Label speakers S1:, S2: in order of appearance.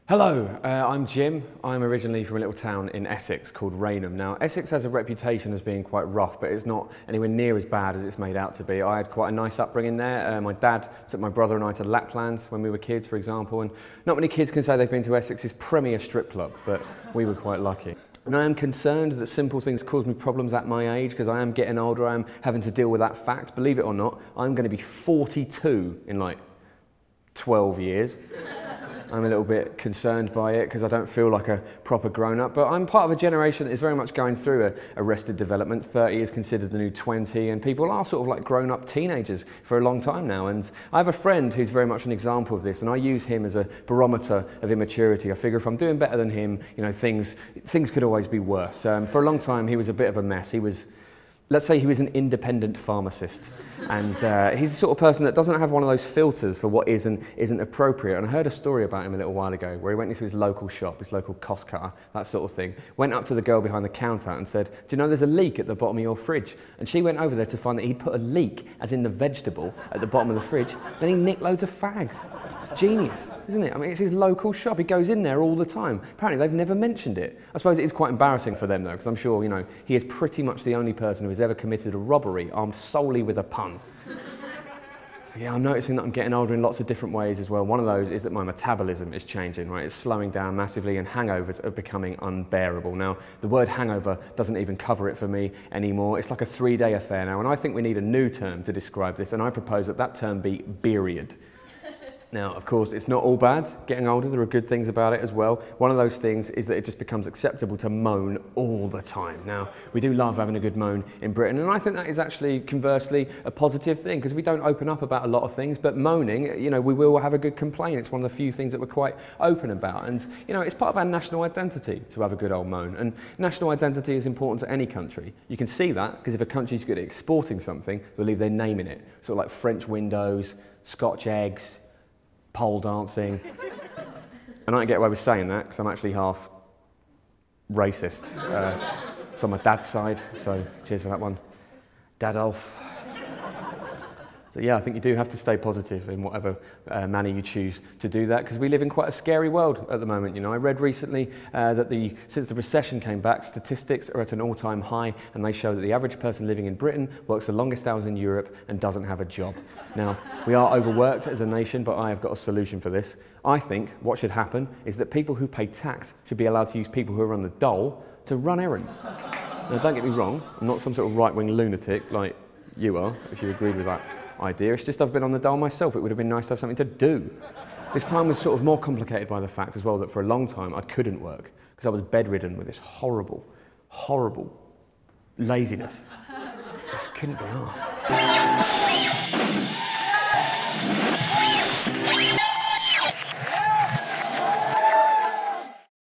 S1: Hello, I'm Jim. I'm originally from a little town in Essex called Rainham. Now, Essex has a reputation as being quite rough, but it's not anywhere near as bad as it's made out to be. I had quite a nice upbringing there. My dad took my brother and I to Lapland when we were kids, for example, and not many kids can say they've been to Essex's premier strip club, but we were quite lucky. And I am concerned that simple things cause me problems at my age, because I am getting older, I am having to deal with that fact. Believe it or not, I'm going to be 42 in like 12 years. I'm a little bit concerned by it because I don't feel like a proper grown-up, but I'm part of a generation that is very much going through arrested development. 30 is considered the new 20, and people are sort of like grown-up teenagers for a long time now. And I have a friend who's very much an example of this, and I use him as a barometer of immaturity. I figure if I'm doing better than him, you know, things could always be worse. For a long time, he was a bit of a mess. Let's say he was an independent pharmacist, and he's the sort of person that doesn't have one of those filters for what is and isn't appropriate. And I heard a story about him a little while ago where he went into his local shop, his local cost cutter, that sort of thing, went up to the girl behind the counter and said, "Do you know there's a leak at the bottom of your fridge?" And she went over there to find that he'd put a leak, as in the vegetable, at the bottom of the fridge. Then he nicked loads of fags. It's genius, isn't it? I mean, it's his local shop. He goes in there all the time. Apparently, they've never mentioned it. I suppose it is quite embarrassing for them, though, because I'm sure, you know, he is pretty much the only person who has ever committed a robbery armed solely with a pun. So, yeah, I'm noticing that I'm getting older in lots of different ways as well. One of those is that my metabolism is changing, right? It's slowing down massively, and hangovers are becoming unbearable. Now, the word hangover doesn't even cover it for me anymore. It's like a 3-day affair now, and I think we need a new term to describe this, and I propose that that term be beeriad. Now, of course, it's not all bad. Getting older, there are good things about it as well. One of those things is that it just becomes acceptable to moan all the time. Now, we do love having a good moan in Britain, and I think that is actually, conversely, a positive thing, because we don't open up about a lot of things, but moaning, you know, we will have a good complaint. It's one of the few things that we're quite open about, and, you know, it's part of our national identity to have a good old moan, and national identity is important to any country. You can see that, because if a country's good at exporting something, they'll leave their name in it, sort of like French windows, Scotch eggs, pole dancing. And I don't get away with saying that because I'm actually half racist. It's on my dad's side, so cheers for that one. Dadolf. So yeah, I think you do have to stay positive in whatever manner you choose to do that, because we live in quite a scary world at the moment. You know, I read recently that since the recession came back, statistics are at an all-time high, and they show that the average person living in Britain works the longest hours in Europe and doesn't have a job. Now, we are overworked as a nation, but I have got a solution for this. I think what should happen is that people who pay tax should be allowed to use people who are on the dole to run errands. Now, don't get me wrong, I'm not some sort of right-wing lunatic like you are, if you agreed with that idea. It's just I've been on the dole myself. It would have been nice to have something to do. This time was sort of more complicated by the fact as well that for a long time I couldn't work because I was bedridden with this horrible, horrible laziness. Just couldn't be arsed.